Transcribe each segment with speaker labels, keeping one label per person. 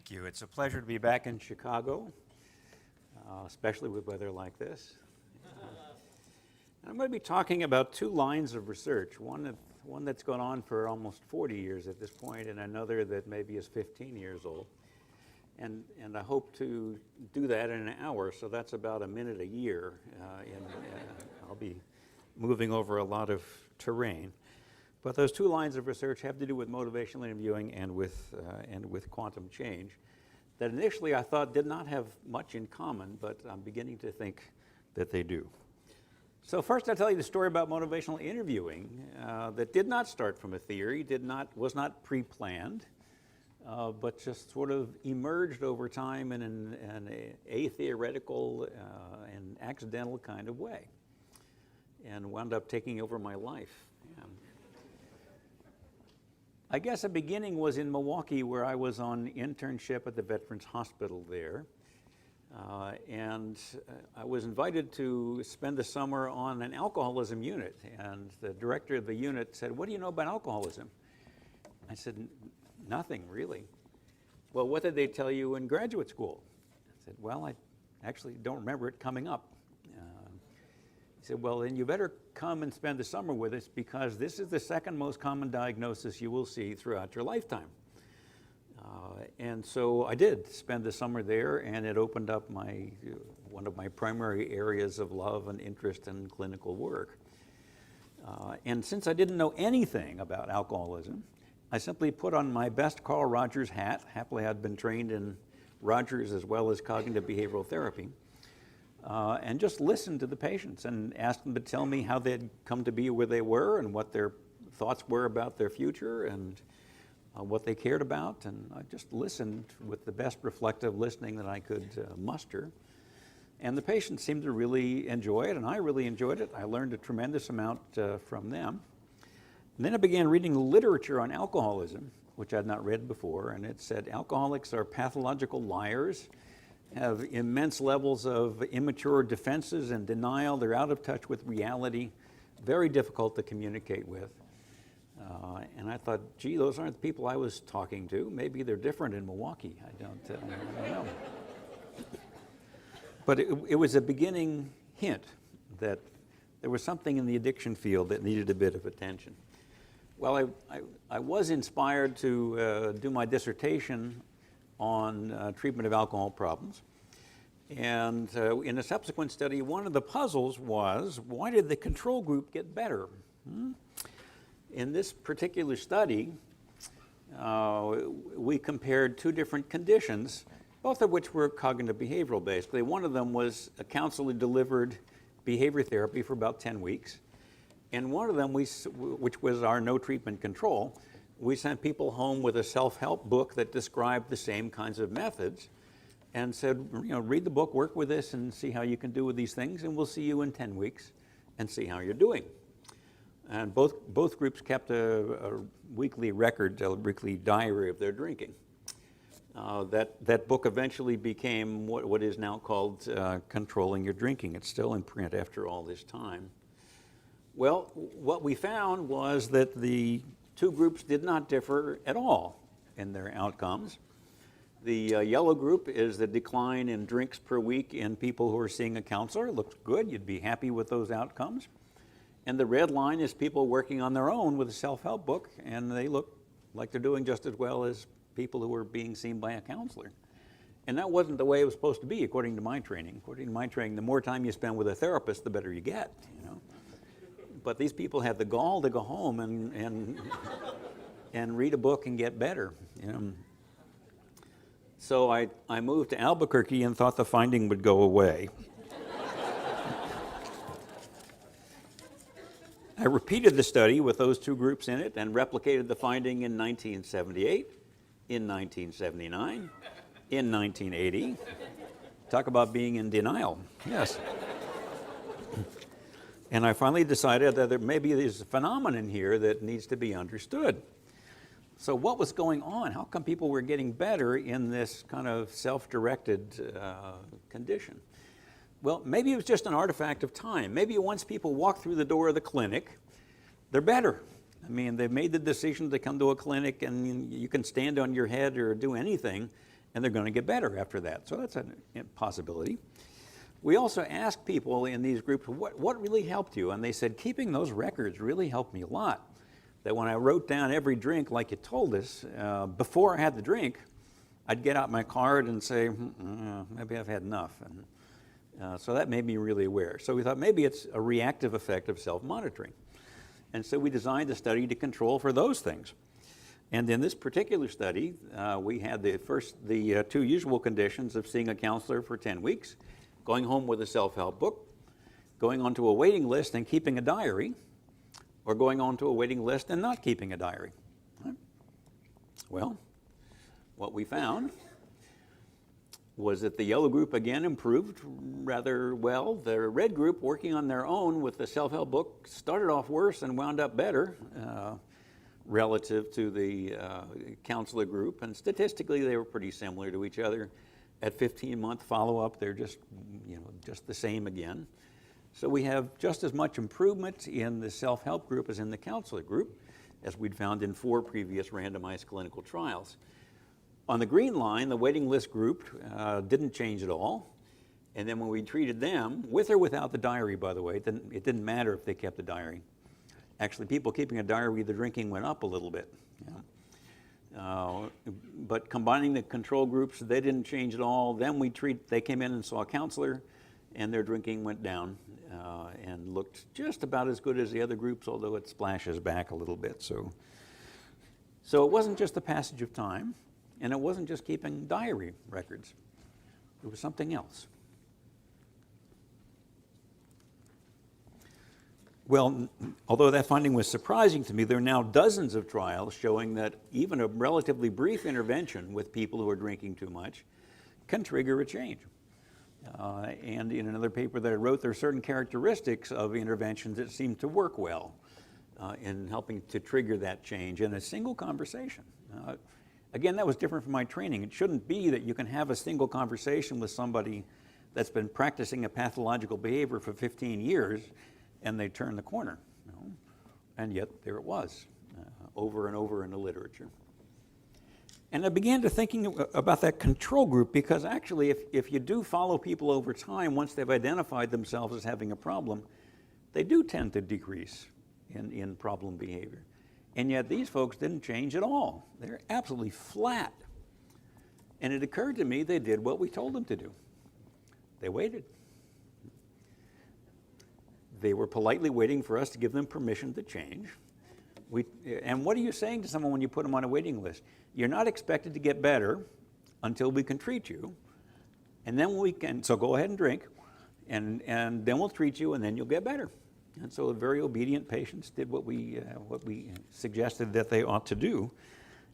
Speaker 1: Thank you. It's a pleasure to be back in Chicago, especially with weather like this. I'm going to be talking about two lines of research, one that's gone on for almost 40 years at this point, and another that maybe is 15 years old. And I hope to do that in an hour, so that's about a minute a year. I'll be moving over a lot of terrain. But those two lines of research have to do with motivational interviewing and with quantum change that initially I thought did not have much in common, but I'm beginning to think that they do. So first I'll tell you the story about motivational interviewing that did not start from a theory, was not pre-planned, but just sort of emerged over time in an atheoretical and accidental kind of way and wound up taking over my life. I guess the beginning was in Milwaukee, where I was on internship at the Veterans Hospital there. And I was invited to spend the summer on an alcoholism unit. And the director of the unit said, "What do you know about alcoholism?" I said, "Nothing, really." "Well, what did they tell you in graduate school?" I said, "Well, I actually don't remember it coming up." He said, "Well, then you better come and spend the summer with us, because this is the second most common diagnosis you will see throughout your lifetime." And so I did spend the summer there, and it opened up one of my primary areas of love and interest in clinical work. And since I didn't know anything about alcoholism, I simply put on my best Carl Rogers hat. Happily, I'd been trained in Rogers as well as cognitive behavioral therapy. And just listened to the patients and asked them to tell me how they'd come to be where they were and what their thoughts were about their future and what they cared about. And I just listened with the best reflective listening that I could muster. And the patients seemed to really enjoy it, and I really enjoyed it. I learned a tremendous amount from them. And then I began reading the literature on alcoholism, which I'd not read before, and it said alcoholics are pathological liars, have immense levels of immature defenses and denial. They're out of touch with reality, very difficult to communicate with. And I thought, gee, those aren't the people I was talking to. Maybe they're different in Milwaukee. I don't know. But it was a beginning hint that there was something in the addiction field that needed a bit of attention. Well, I was inspired to do my dissertation on treatment of alcohol problems. And in a subsequent study, one of the puzzles was, why did the control group get better? In this particular study, we compared two different conditions, both of which were cognitive behavioral, basically. One of them was a counselor-delivered behavior therapy for about 10 weeks. And one of them, which was our no treatment control, we sent people home with a self-help book that described the same kinds of methods and said, read the book, work with this, and see how you can do with these things, and we'll see you in 10 weeks and see how you're doing. And both groups kept a weekly record, a weekly diary of their drinking. That book eventually became what is now called Controlling Your Drinking. It's still in print after all this time. Well, what we found was that the two groups did not differ at all in their outcomes. The yellow group is the decline in drinks per week in people who are seeing a counselor. It looks good. You'd be happy with those outcomes. And the red line is people working on their own with a self-help book, and they look like they're doing just as well as people who are being seen by a counselor. And that wasn't the way it was supposed to be, according to my training. According to my training, the more time you spend with a therapist, the better you get. But these people had the gall to go home and read a book and get better. So I moved to Albuquerque and thought the finding would go away. I repeated the study with those two groups in it and replicated the finding in 1978, in 1979, in 1980. Talk about being in denial. Yes. And I finally decided that maybe there's a phenomenon here that needs to be understood. So what was going on? How come people were getting better in this kind of self-directed condition? Well, maybe it was just an artifact of time. Maybe once people walk through the door of the clinic, they're better. I mean, they've made the decision to come to a clinic, and you can stand on your head or do anything, and they're going to get better after that. So that's a possibility. We also asked people in these groups, what really helped you? And they said, keeping those records really helped me a lot. That when I wrote down every drink like you told us, before I had the drink, I'd get out my card and say, maybe I've had enough. And so that made me really aware. So we thought maybe it's a reactive effect of self-monitoring. And so we designed the study to control for those things. And in this particular study, we had the two usual conditions of seeing a counselor for 10 weeks, going home with a self-help book, going onto a waiting list and keeping a diary, or going onto a waiting list and not keeping a diary. Right? Well, what we found was that the yellow group again improved rather well. The red group, working on their own with the self-help book, started off worse and wound up better relative to the counselor group. And statistically, they were pretty similar to each other. At 15-month follow-up, they're just the same again. So we have just as much improvement in the self-help group as in the counselor group, as we'd found in 4 previous randomized clinical trials. On the green line, the waiting list group didn't change at all. And then when we treated them, with or without the diary, by the way, it didn't matter if they kept the diary. Actually, people keeping a diary, the drinking went up a little bit. But combining the control groups, they didn't change at all. Then they came in and saw a counselor, and their drinking went down and looked just about as good as the other groups, although it splashes back a little bit. So it wasn't just the passage of time, and it wasn't just keeping diary records. It was something else. Well, although that finding was surprising to me, there are now dozens of trials showing that even a relatively brief intervention with people who are drinking too much can trigger a change. And in another paper that I wrote, there are certain characteristics of interventions that seem to work well in helping to trigger that change in a single conversation. Again, that was different from my training. It shouldn't be that you can have a single conversation with somebody that's been practicing a pathological behavior for 15 years and they turn the corner. And yet there it was, over and over in the literature. And I began to thinking about that control group, because actually if you do follow people over time, once they've identified themselves as having a problem, they do tend to decrease in problem behavior. And yet these folks didn't change at all. They're absolutely flat. And it occurred to me they did what we told them to do. They waited. They were politely waiting for us to give them permission to change. And what are you saying to someone when you put them on a waiting list? You're not expected to get better until we can treat you. And then so go ahead and drink, and then we'll treat you, and then you'll get better. And so the very obedient patients did what we suggested that they ought to do.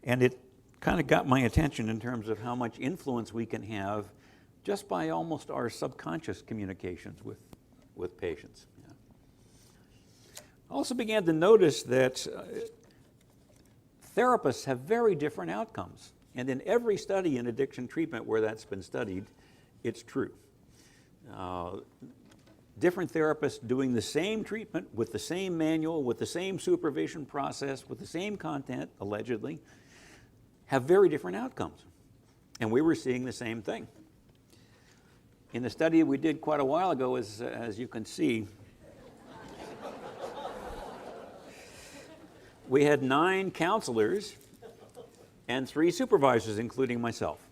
Speaker 1: And it kind of got my attention in terms of how much influence we can have just by almost our subconscious communications with patients. I also began to notice that therapists have very different outcomes. And in every study in addiction treatment where that's been studied, it's true. Different therapists doing the same treatment with the same manual, with the same supervision process, with the same content, allegedly, have very different outcomes. And we were seeing the same thing. In the study we did quite a while ago, as you can see, we had 9 counselors and 3 supervisors, including myself.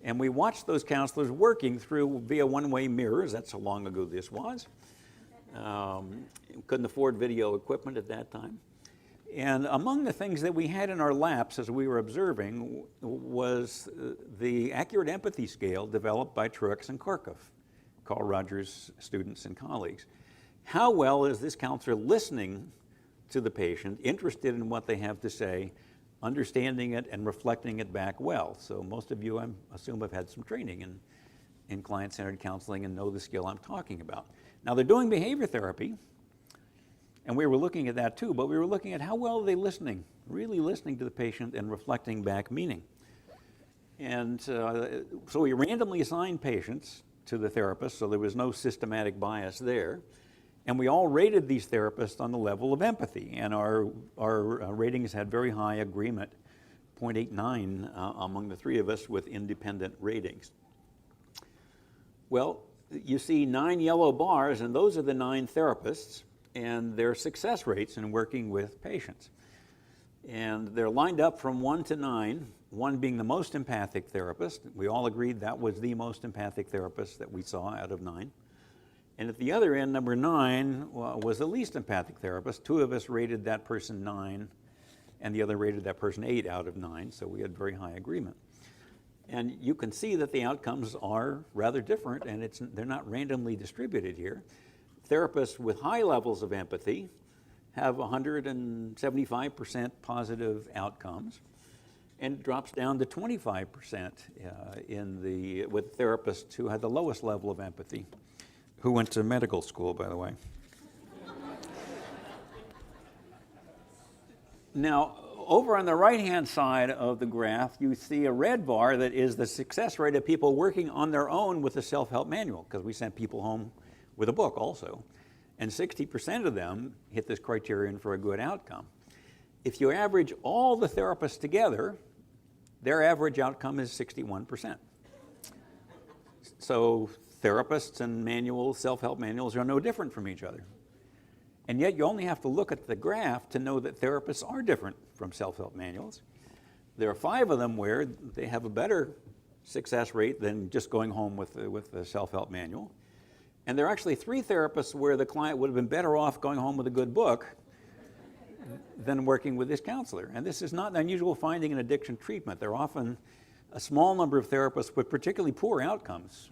Speaker 1: And we watched those counselors working via one-way mirrors. That's how long ago this was. Couldn't afford video equipment at that time. And among the things that we had in our laps as we were observing was the accurate empathy scale developed by Truex and Kharkov, Carl Rogers' students and colleagues. How well is this counselor listening to the patient, interested in what they have to say, understanding it and reflecting it back well? So most of you, I assume, have had some training in client-centered counseling and know the skill I'm talking about. Now they're doing behavior therapy, and we were looking at that too, but we were looking at how well are they listening, really listening to the patient and reflecting back meaning. And so we randomly assigned patients to the therapist, so there was no systematic bias there. And we all rated these therapists on the level of empathy, and our ratings had very high agreement 0.89 among the three of us with independent ratings. Well, you see 9 yellow bars, and those are the 9 therapists and their success rates in working with patients. And they're lined up from 1 to 9, 1 being the most empathic therapist. We all agreed that was the most empathic therapist that we saw out of 9. And at the other end, number 9 was the least empathic therapist. 2 of us rated that person 9, and the other rated that person 8 out of 9, so we had very high agreement. And you can see that the outcomes are rather different, and they're not randomly distributed here. Therapists with high levels of empathy have 175% positive outcomes, and it drops down to 25% with therapists who had the lowest level of empathy, who went to medical school, by the way. Now, over on the right-hand side of the graph, you see a red bar that is the success rate of people working on their own with the self-help manual, because we sent people home with a book also. And 60% of them hit this criterion for a good outcome. If you average all the therapists together, their average outcome is 61%. So therapists and manuals, self-help manuals, are no different from each other. And yet you only have to look at the graph to know that therapists are different from self-help manuals. There are 5 of them where they have a better success rate than just going home with the self-help manual. And there are actually 3 therapists where the client would have been better off going home with a good book than working with this counselor. And this is not an unusual finding in addiction treatment. There are often a small number of therapists with particularly poor outcomes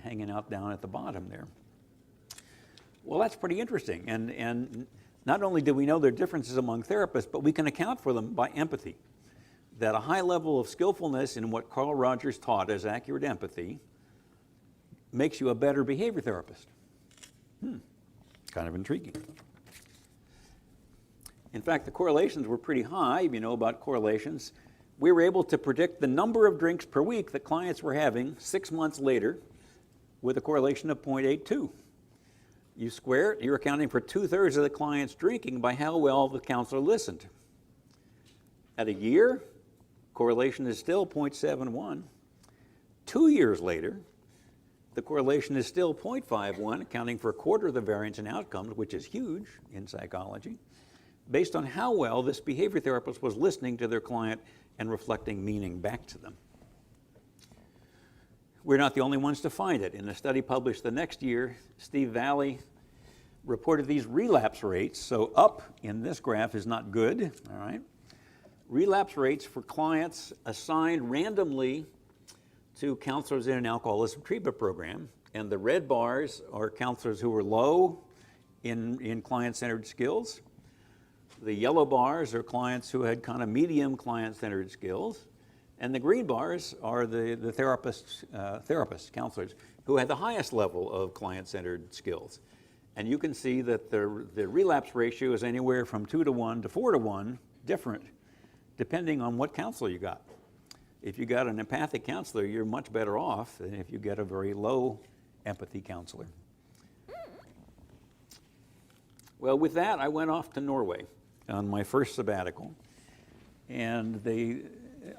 Speaker 1: hanging out down at the bottom there. Well, that's pretty interesting. And not only do we know there are differences among therapists, but we can account for them by empathy. That a high level of skillfulness in what Carl Rogers taught as accurate empathy makes you a better behavior therapist. Kind of intriguing. In fact, the correlations were pretty high. You know about correlations. We were able to predict the number of drinks per week that clients were having 6 months later with a correlation of 0.82. You square it, you're accounting for 2/3 of the clients drinking by how well the counselor listened. At a year, correlation is still 0.71. 2 years later, the correlation is still 0.51, accounting for 1/4 of the variance in outcomes, which is huge in psychology, based on how well this behavior therapist was listening to their client and reflecting meaning back to them. We're not the only ones to find it. In a study published the next year, Steve Valley reported these relapse rates. So up in this graph is not good, all right? Relapse rates for clients assigned randomly to counselors in an alcoholism treatment program. And the red bars are counselors who were low in client-centered skills. The yellow bars are clients who had kind of medium client-centered skills. And the green bars are the therapists, counselors, who had the highest level of client-centered skills. And you can see that the relapse ratio is anywhere from 2 to 1 to 4 to 1, different, depending on what counselor you got. If you got an empathic counselor, you're much better off than if you get a very low empathy counselor. Well, with that, I went off to Norway on my first sabbatical. And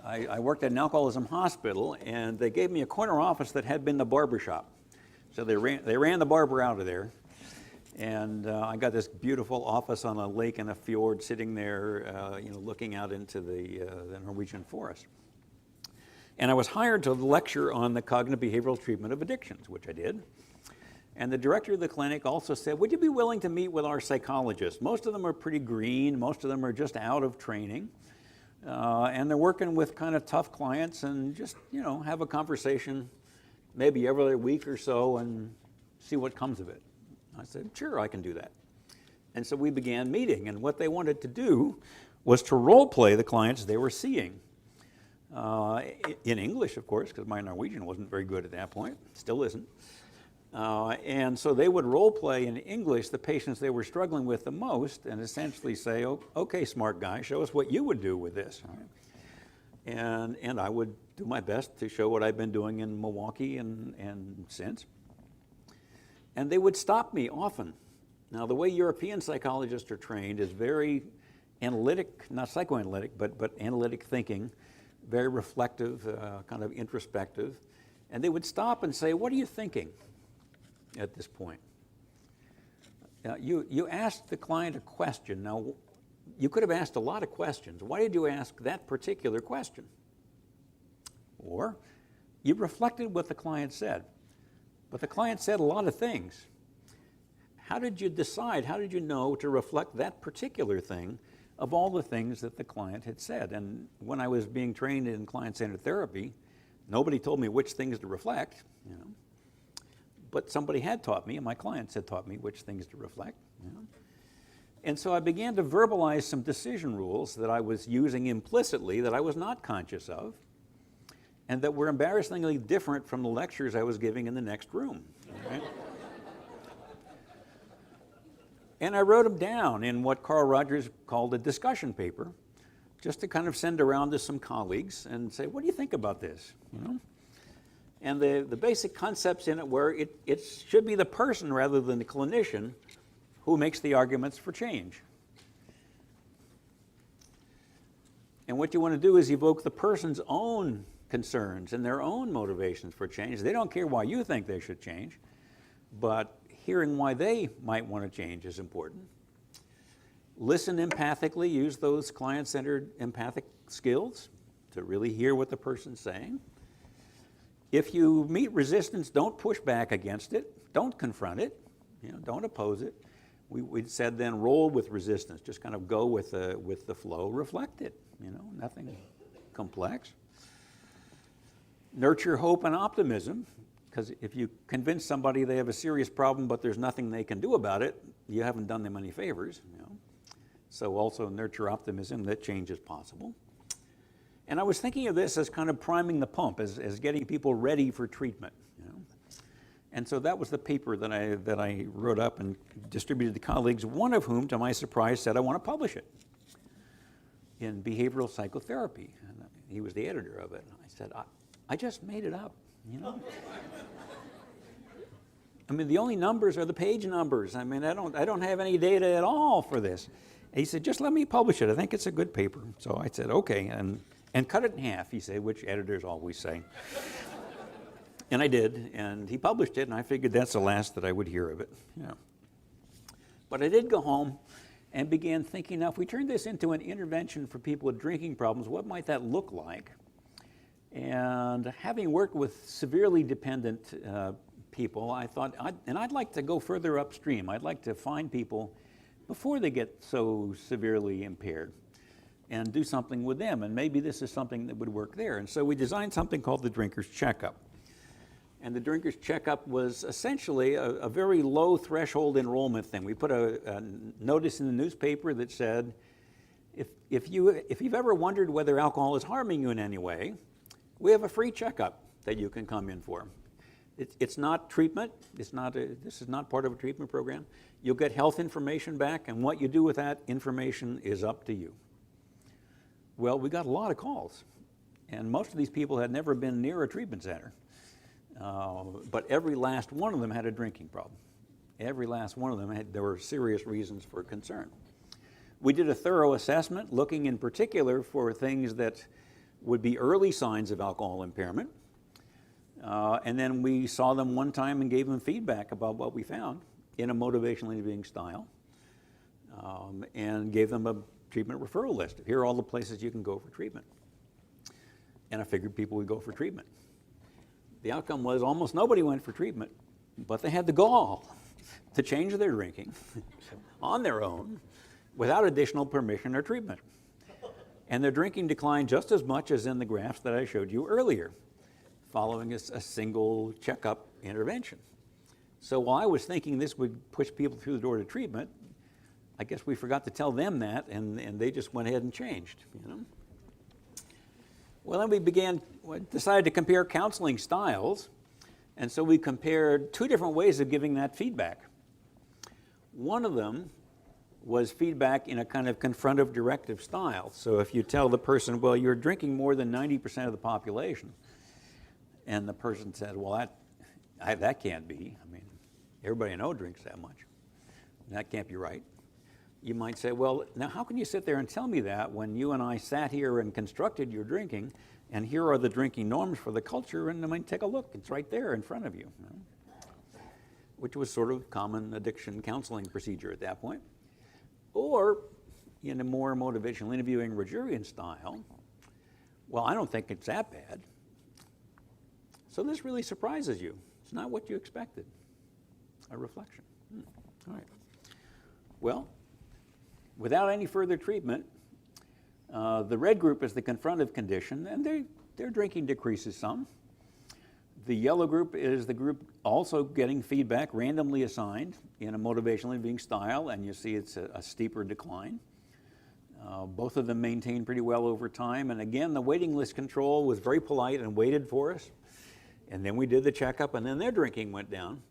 Speaker 1: I worked at an alcoholism hospital, and they gave me a corner office that had been the barber shop. So they ran the barber out of there. And I got this beautiful office on a lake and a fjord, sitting there, looking out into the Norwegian forest. And I was hired to lecture on the cognitive behavioral treatment of addictions, which I did. And the director of the clinic also said, would you be willing to meet with our psychologists? Most of them are pretty green. Most of them are just out of training. And they're working with kind of tough clients, and just, have a conversation maybe every other week or so and see what comes of it. I said, sure, I can do that. And so we began meeting, and what they wanted to do was to role play the clients they were seeing. In English, of course, because my Norwegian wasn't very good at that point, still isn't. And so they would role play in English the patients they were struggling with the most, and essentially say, okay, smart guy, show us what you would do with this. And I would do my best to show what I've been doing in Milwaukee and since. And they would stop me often. Now, the way European psychologists are trained is very analytic, not psychoanalytic, but analytic thinking, very reflective, kind of introspective. And they would stop and say, what are you thinking at this point? Now, you asked the client a question. Now, you could have asked a lot of questions. Why did you ask that particular question? Or you reflected what the client said. But the client said a lot of things. How did you decide, how did you know to reflect that particular thing of all the things that the client had said? And when I was being trained in client-centered therapy, nobody told me which things to reflect, but somebody had taught me, and my clients had taught me which things to reflect. And so I began to verbalize some decision rules that I was using implicitly that I was not conscious of, and that were embarrassingly different from the lectures I was giving in the next room. Right? And I wrote them down in what Carl Rogers called a discussion paper, just to kind of send around to some colleagues and say, what do you think about this? And the basic concepts in it were it should be the person rather than the clinician who makes the arguments for change. And what you want to do is evoke the person's own concerns and their own motivations for change. They don't care why you think they should change, but hearing why they might want to change is important. Listen empathically, use those client-centered empathic skills to really hear what the person's saying. If you meet resistance, don't push back against it. Don't confront it. Don't oppose it. We said then roll with resistance. Just kind of go with the flow. Reflect it. Nothing complex. Nurture hope and optimism, because if you convince somebody they have a serious problem but there's nothing they can do about it, you haven't done them any favors. So also nurture optimism that change is possible. And I was thinking of this as kind of priming the pump, as getting people ready for treatment. And so that was the paper that I wrote up and distributed to colleagues, one of whom, to my surprise, said, I want to publish it in behavioral psychotherapy. And he was the editor of it. And I said, I just made it up, I mean, the only numbers are the page numbers. I mean, I don't have any data at all for this. And he said, just let me publish it. I think it's a good paper. So I said, okay, and cut it in half, he said, which editors always say. And I did, and he published it, and I figured that's the last that I would hear of it. But I did go home and began thinking, now if we turn this into an intervention for people with drinking problems, what might that look like? And having worked with severely dependent people, I thought, I'd like to go further upstream. I'd like to find people before they get so severely impaired and do something with them. And maybe this is something that would work there. And so we designed something called the Drinker's Checkup. And the Drinker's Checkup was essentially a very low threshold enrollment thing. We put a notice in the newspaper that said, if you've ever wondered whether alcohol is harming you in any way, we have a free checkup that you can come in for. It's not treatment. This is not part of a treatment program. You'll get health information back, and what you do with that information is up to you. Well, we got a lot of calls, and most of these people had never been near a treatment center. But every last one of them had a drinking problem. Every last one of them there were serious reasons for concern. We did a thorough assessment, looking in particular for things that would be early signs of alcohol impairment. And then we saw them one time and gave them feedback about what we found in a motivational interviewing style, and gave them a treatment referral list. Here are all the places you can go for treatment. And I figured people would go for treatment. The outcome was almost nobody went for treatment, but they had the gall to change their drinking on their own without additional permission or treatment. And their drinking declined just as much as in the graphs that I showed you earlier, following a single checkup intervention. So while I was thinking this would push people through the door to treatment, I guess we forgot to tell them that, and they just went ahead and changed. Well, then we decided to compare counseling styles, and so we compared two different ways of giving that feedback. One of them was feedback in a kind of confrontive directive style. So if you tell the person, well, you're drinking more than 90% of the population, and the person says, well, that can't be. I mean, everybody I know drinks that much. That can't be right. You might say, well, now how can you sit there and tell me that when you and I sat here and constructed your drinking, and here are the drinking norms for the culture, and I mean, take a look, it's right there in front of you. Which was sort of common addiction counseling procedure at that point. Or in a more motivational interviewing Rogerian style, well, I don't think it's that bad. So this really surprises you. It's not what you expected. A reflection. All right. Well, without any further treatment, the red group is the confrontive condition, and their drinking decreases some. The yellow group is the group also getting feedback randomly assigned in a motivational interviewing style, and you see it's a steeper decline. Both of them maintained pretty well over time, and again, the waiting list control was very polite and waited for us. And then we did the checkup, and then their drinking went down.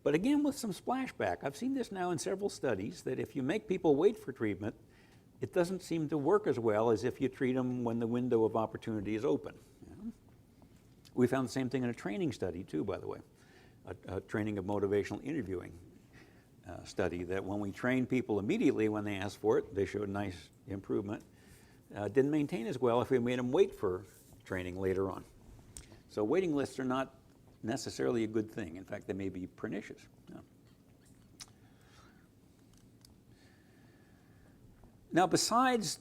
Speaker 1: But again, with some splashback. I've seen this now in several studies, that if you make people wait for treatment, it doesn't seem to work as well as if you treat them when the window of opportunity is open. We found the same thing in a training study too, by the way, a training of motivational interviewing study, that when we train people immediately when they asked for it, they showed nice improvement. Didn't maintain as well if we made them wait for training later on. So waiting lists are not necessarily a good thing. In fact, they may be pernicious. Yeah. Now, besides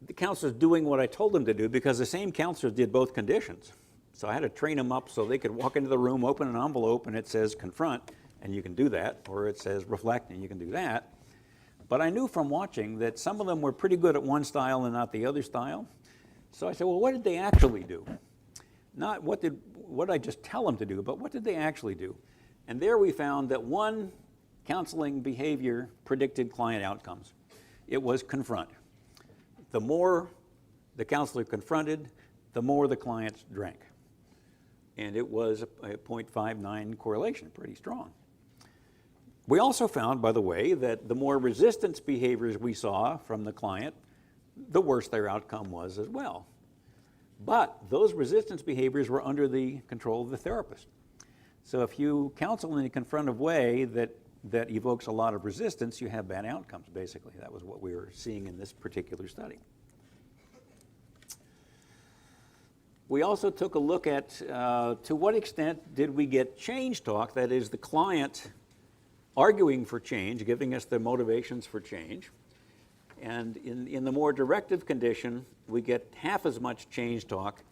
Speaker 1: the counselors doing what I told them to do, because the same counselors did both conditions, so I had to train them up so they could walk into the room, open an envelope, and it says confront, and you can do that, or it says reflect, and you can do that. But I knew from watching that some of them were pretty good at one style and not the other style. So I said, well, what did they actually do? Not what did I just tell them to do, but what did they actually do? And there we found that one counseling behavior predicted client outcomes. It was confront. The more the counselor confronted, the more the clients drank. And it was a 0.59 correlation, pretty strong. We also found, by the way, that the more resistance behaviors we saw from the client, the worse their outcome was as well. But those resistance behaviors were under the control of the therapist. So if you counsel in a confrontive way that evokes a lot of resistance, you have bad outcomes, basically. That was what we were seeing in this particular study. We also took a look at to what extent did we get change talk, that is the client arguing for change, giving us their motivations for change. And in the more directive condition, we get half as much change talk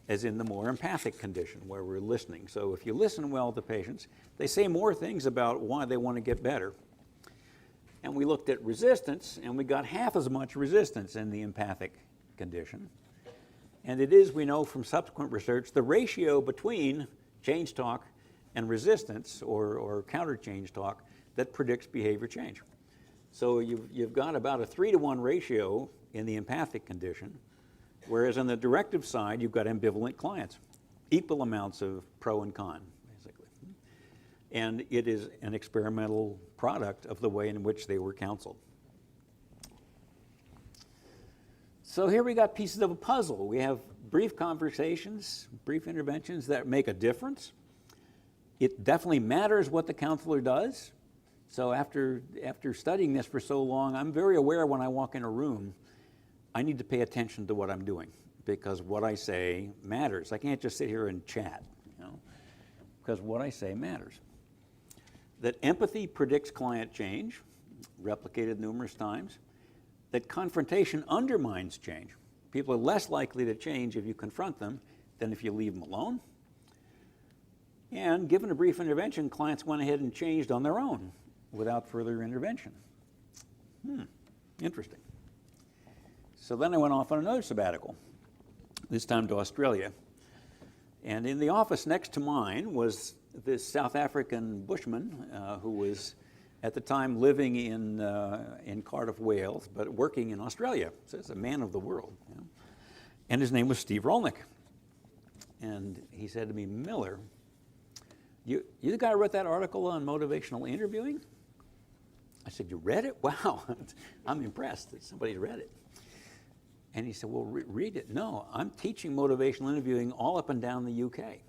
Speaker 1: as in the more empathic condition where we're listening. So if you listen well to patients, they say more things about why they want to get better. And we looked at resistance, and we got half as much resistance in the empathic condition. And it is, we know from subsequent research, the ratio between change talk and resistance or counter change talk that predicts behavior change. So you've got about a 3-to-1 ratio in the empathic condition, whereas on the directive side, you've got ambivalent clients, equal amounts of pro and con, basically. And it is an experimental product of the way in which they were counseled. So here we got pieces of a puzzle. We have brief conversations, brief interventions that make a difference. It definitely matters what the counselor does. So after studying this for so long, I'm very aware when I walk in a room, I need to pay attention to what I'm doing because what I say matters. I can't just sit here and chat, because what I say matters. That empathy predicts client change, replicated numerous times. That confrontation undermines change. People are less likely to change if you confront them than if you leave them alone. And given a brief intervention, clients went ahead and changed on their own without further intervention. Interesting. So then I went off on another sabbatical, this time to Australia. And in the office next to mine was this South African bushman who was at the time living in Cardiff, Wales, but working in Australia. So it's a man of the world. And his name was Steve Rolnick. And he said to me, Miller, you the guy who wrote that article on motivational interviewing? I said, you read it? Wow, I'm impressed that somebody's read it. And he said, well, read it. No, I'm teaching motivational interviewing all up and down the UK.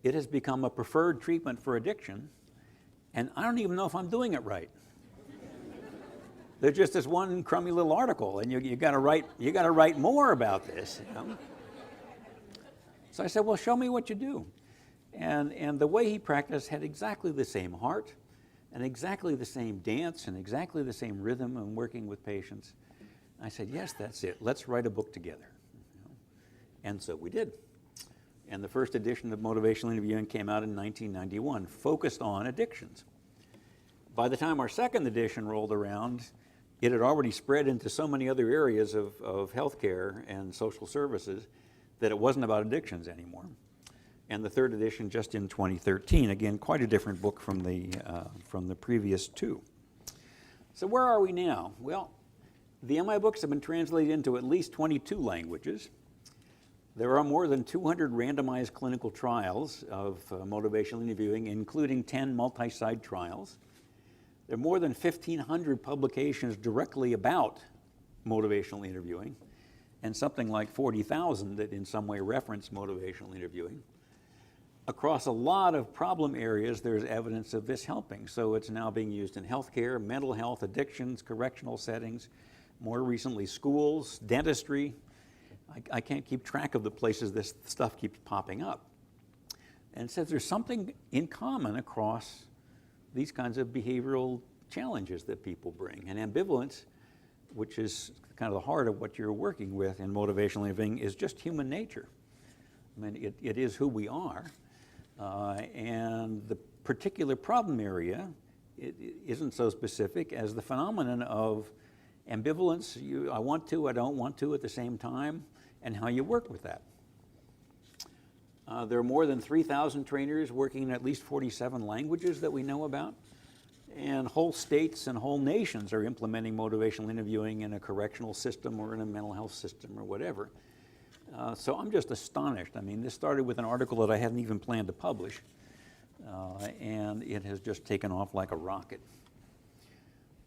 Speaker 1: It has become a preferred treatment for addiction, and I don't even know if I'm doing it right. There's just this one crummy little article, and you got to write more about this. You know? So I said, well, show me what you do. And the way he practiced had exactly the same heart, and exactly the same dance, and exactly the same rhythm in working with patients. I said, yes, that's it. Let's write a book together. You know? And so we did. And the first edition of Motivational Interviewing came out in 1991, focused on addictions. By the time our second edition rolled around, it had already spread into so many other areas of healthcare and social services that it wasn't about addictions anymore. And the third edition just in 2013, again, quite a different book from the previous two. So where are we now? Well, the MI books have been translated into at least 22 languages. There are more than 200 randomized clinical trials of motivational interviewing, including 10 multi-site trials. There are more than 1,500 publications directly about motivational interviewing, and something like 40,000 that in some way reference motivational interviewing. Across a lot of problem areas, there's evidence of this helping. So it's now being used in healthcare, mental health, addictions, correctional settings, more recently schools, dentistry. I can't keep track of the places this stuff keeps popping up. And it says there's something in common across these kinds of behavioral challenges that people bring. And ambivalence, which is kind of the heart of what you're working with in motivational interviewing, is just human nature. I mean, it is who we are. And the particular problem area it isn't so specific as the phenomenon of ambivalence, I want to, I don't want to at the same time, and how you work with that. There are more than 3,000 trainers working in at least 47 languages that we know about, and whole states and whole nations are implementing motivational interviewing in a correctional system or in a mental health system or whatever. So I'm just astonished. I mean, this started with an article that I hadn't even planned to publish, and it has just taken off like a rocket.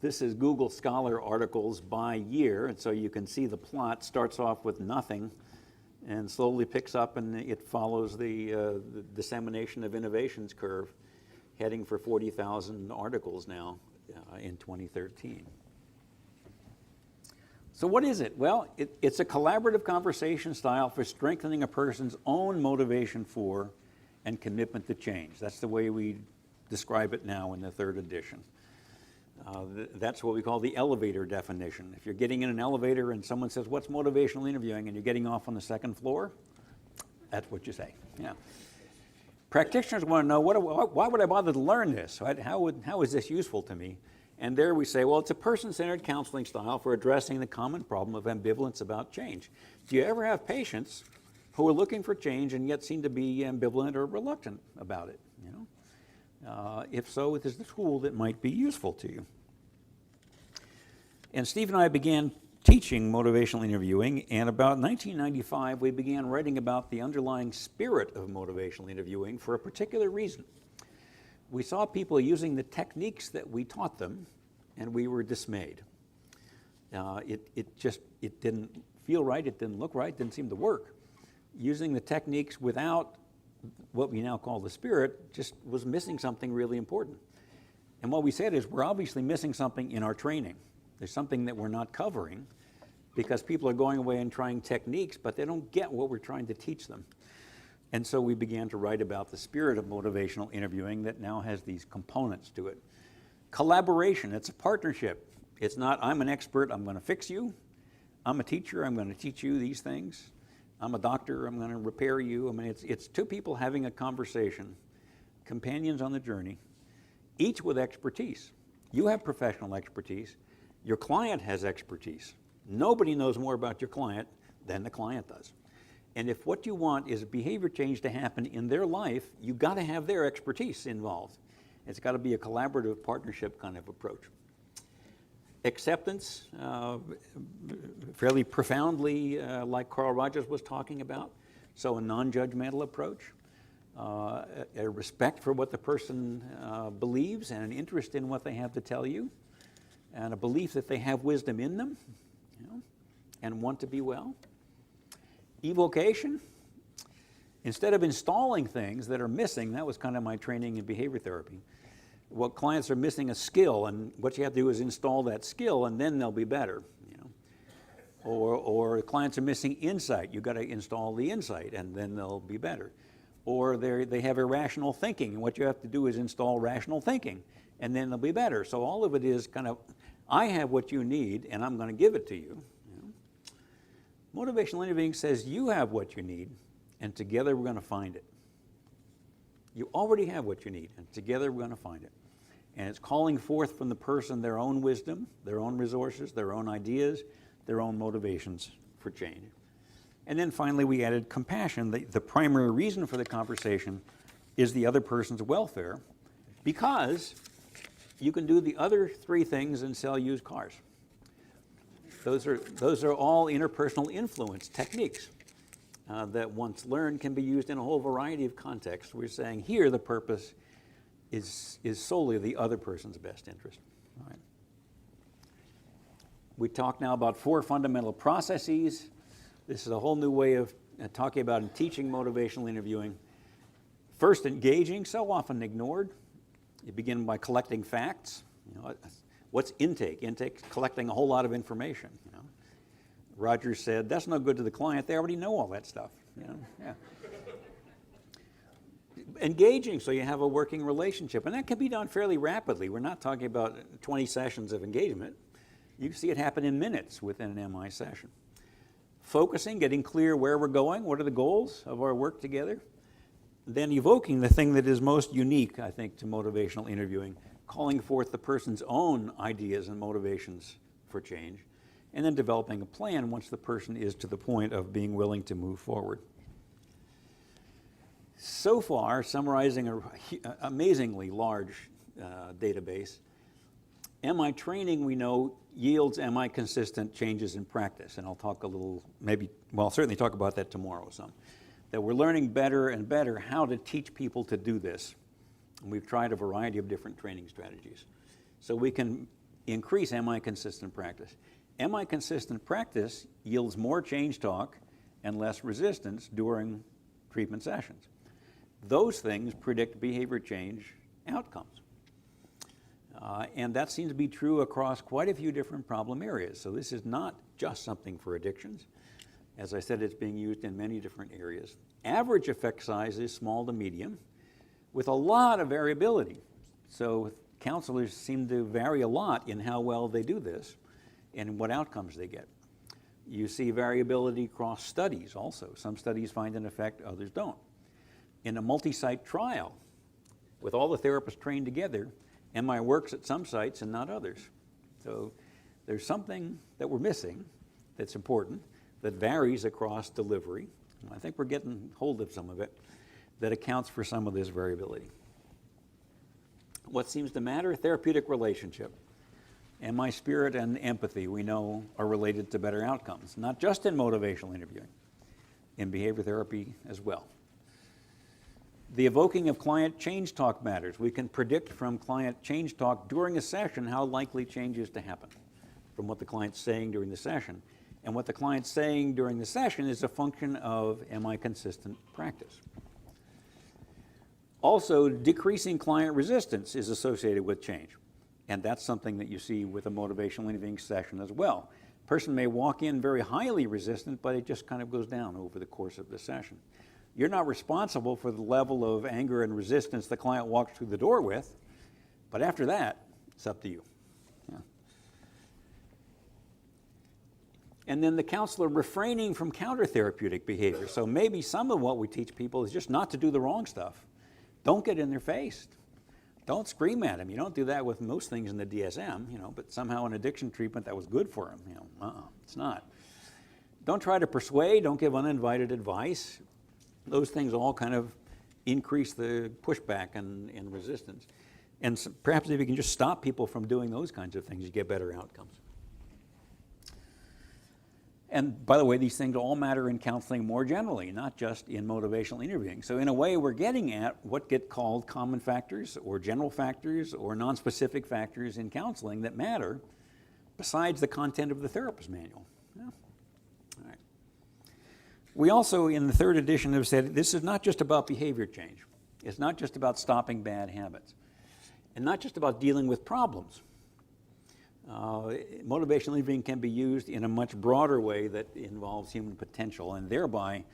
Speaker 1: This is Google Scholar articles by year, and so you can see the plot starts off with nothing and slowly picks up, and it follows the dissemination of innovations curve, heading for 40,000 articles now in 2013. So what is it? Well, it's a collaborative conversation style for strengthening a person's own motivation for and commitment to change. That's the way we describe it now in the third edition. That's what we call the elevator definition. If you're getting in an elevator and someone says, what's motivational interviewing, and you're getting off on the second floor, that's what you say. Yeah. Practitioners want to know, why would I bother to learn this? How is this useful to me? And there we say, well, it's a person-centered counseling style for addressing the common problem of ambivalence about change. Do you ever have patients who are looking for change and yet seem to be ambivalent or reluctant about it? You know? If so, it is the tool that might be useful to you. And Steve and I began teaching motivational interviewing, and about 1995 we began writing about the underlying spirit of motivational interviewing for a particular reason. We saw people using the techniques that we taught them, and we were dismayed. It didn't feel right, it didn't look right, didn't seem to work. Using the techniques without what we now call the spirit just was missing something really important. And what we said is we're obviously missing something in our training. There's something that we're not covering because people are going away and trying techniques, but they don't get what we're trying to teach them. And so we began to write about the spirit of motivational interviewing that now has these components to it. Collaboration, it's a partnership. It's not, I'm an expert, I'm going to fix you. I'm a teacher, I'm going to teach you these things. I'm a doctor, I'm going to repair you. I mean, it's two people having a conversation, companions on the journey, each with expertise. You have professional expertise. Your client has expertise. Nobody knows more about your client than the client does. And if what you want is behavior change to happen in their life, you've got to have their expertise involved. It's got to be a collaborative partnership kind of approach. Acceptance, fairly profoundly like Carl Rogers was talking about. So a non-judgmental approach, a respect for what the person believes and an interest in what they have to tell you, and a belief that they have wisdom in them, you know, and want to be well. Evocation, instead of installing things that are missing, that was kind of my training in behavior therapy. Well, clients are missing a skill, and what you have to do is install that skill, and then they'll be better. Or clients are missing insight. You've got to install the insight, and then they'll be better. Or they have irrational thinking, and what you have to do is install rational thinking, and then they'll be better. So all of it is kind of, I have what you need, and I'm going to give it to you. Motivational interviewing says you have what you need, and together we're going to find it. You already have what you need, and together we're going to find it. And it's calling forth from the person their own wisdom, their own resources, their own ideas, their own motivations for change. And then finally we added compassion. The primary reason for the conversation is the other person's welfare, because you can do the other three things and sell used cars. Those are all interpersonal influence techniques that once learned can be used in a whole variety of contexts. We're saying here the purpose is solely the other person's best interest. All right. We talk now about 4 fundamental processes. This is a whole new way of talking about and teaching motivational interviewing. First, engaging, so often ignored. You begin by collecting facts. What's intake? Intake is collecting a whole lot of information. Roger said, that's no good to the client. They already know all that stuff. Yeah. Engaging, so you have a working relationship. And that can be done fairly rapidly. We're not talking about 20 sessions of engagement. You see it happen in minutes within an MI session. Focusing, getting clear where we're going, what are the goals of our work together. Then evoking the thing that is most unique, I think, to motivational interviewing, calling forth the person's own ideas and motivations for change, and then developing a plan once the person is to the point of being willing to move forward. So far, summarizing an amazingly large database, MI training, we know, yields MI consistent changes in practice, and I'll talk a little, I'll certainly talk about that tomorrow some. That we're learning better and better how to teach people to do this. And we've tried a variety of different training strategies. So we can increase MI consistent practice. MI consistent practice yields more change talk and less resistance during treatment sessions. Those things predict behavior change outcomes. And that seems to be true across quite a few different problem areas. So this is not just something for addictions. As I said, it's being used in many different areas. Average effect size is small to medium with a lot of variability. So counselors seem to vary a lot in how well they do this and what outcomes they get. You see variability across studies also. Some studies find an effect, others don't. In a multi-site trial, with all the therapists trained together, MI works at some sites and not others. So there's something that we're missing that's important, that varies across delivery. I think we're getting hold of some of it, that accounts for some of this variability. What seems to matter? Therapeutic relationship. MI spirit and empathy, we know, are related to better outcomes, not just in motivational interviewing, in behavior therapy as well. The evoking of client change talk matters. We can predict from client change talk during a session how likely change is to happen from what the client's saying during the session. And what the client's saying during the session is a function of MI consistent practice. Also, decreasing client resistance is associated with change. And that's something that you see with a motivational interviewing session as well. A person may walk in very highly resistant, but it just kind of goes down over the course of the session. You're not responsible for the level of anger and resistance the client walks through the door with, but after that, it's up to you. Yeah. And then the counselor refraining from counter-therapeutic behavior. So maybe some of what we teach people is just not to do the wrong stuff. Don't get in their face. Don't scream at them. You don't do that with most things in the DSM, but somehow in addiction treatment that was good for them. It's not. Don't try to persuade. Don't give uninvited advice. Those things all kind of increase the pushback and resistance. And so perhaps if you can just stop people from doing those kinds of things, you get better outcomes. And by the way, these things all matter in counseling more generally, not just in motivational interviewing. So in a way, we're getting at what get called common factors or general factors or non-specific factors in counseling that matter besides the content of the therapist manual. Yeah. All right. We also, in the third edition, have said this is not just about behavior change. It's not just about stopping bad habits. and not just about dealing with problems. Motivational interviewing can be used in a much broader way that involves human potential, and thereby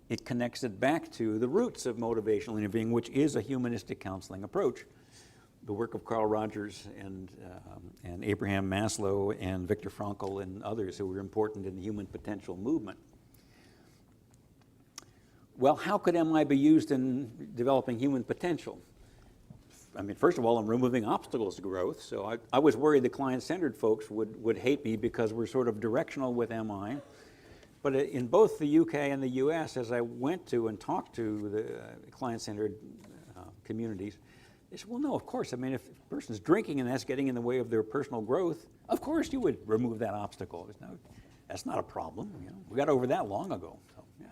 Speaker 1: it connects it back to the roots of motivational interviewing, which is a humanistic counseling approach. The work of Carl Rogers and Abraham Maslow and Viktor Frankl and others who were important in the human potential movement. Well, how could MI be used in developing human potential? I mean, first of all, I'm removing obstacles to growth. So I was worried the client-centered folks would hate me because we're sort of directional with MI. But in both the UK and the US, as I went to and talked to the client-centered communities, they said, well, no, of course. I mean, if a person's drinking and that's getting in the way of their personal growth, of course you would remove that obstacle. No, that's not a problem. You know, we got over that long ago. So, yeah.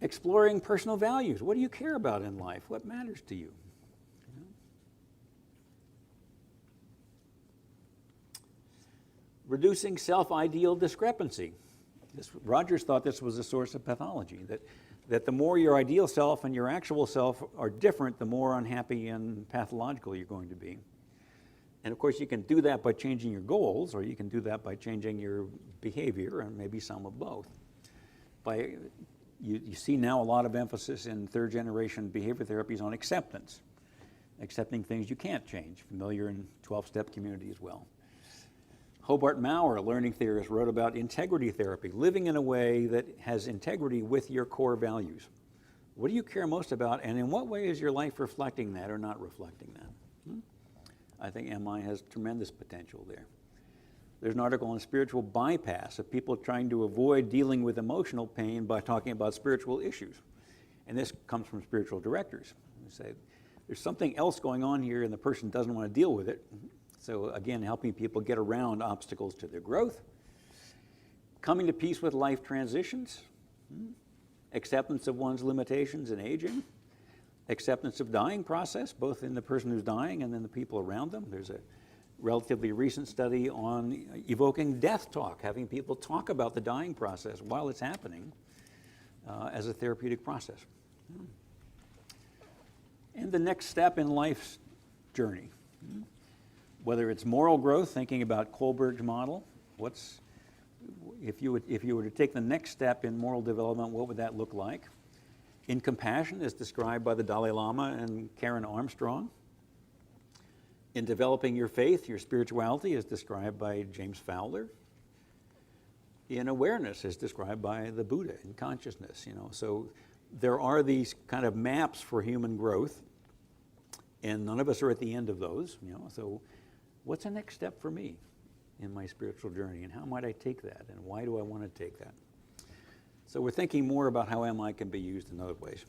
Speaker 1: Exploring personal values. What do you care about in life? What matters to you? You know? Reducing self-ideal discrepancy. Rogers thought this was a source of pathology, that the more your ideal self and your actual self are different, the more unhappy and pathological you're going to be. And of course, you can do that by changing your goals, or you can do that by changing your behavior, and maybe some of both. You see now a lot of emphasis in third-generation behavior therapies on acceptance, accepting things you can't change, familiar in 12-step community as well. Hobart Maurer, a learning theorist, wrote about integrity therapy, living in a way that has integrity with your core values. What do you care most about, and in what way is your life reflecting that or not reflecting that? I think MI has tremendous potential there. There's an article on spiritual bypass of people trying to avoid dealing with emotional pain by talking about spiritual issues. And this comes from spiritual directors. They say, there's something else going on here and the person doesn't want to deal with it. So again, helping people get around obstacles to their growth. Coming to peace with life transitions. Acceptance of one's limitations and aging. Acceptance of dying process, both in the person who's dying and then the people around them. There's a relatively recent study on evoking death talk, having people talk about the dying process while it's happening as a therapeutic process. And the next step in life's journey. Whether it's moral growth, thinking about Kohlberg's model, if you were to take the next step in moral development, what would that look like? In compassion, as described by the Dalai Lama and Karen Armstrong. In developing your faith, your spirituality, as described by James Fowler. In awareness, as described by the Buddha in consciousness. So there are these kind of maps for human growth, and none of us are at the end of those. So what's the next step for me in my spiritual journey, and how might I take that, and why do I want to take that? So we're thinking more about how MI can be used in other ways.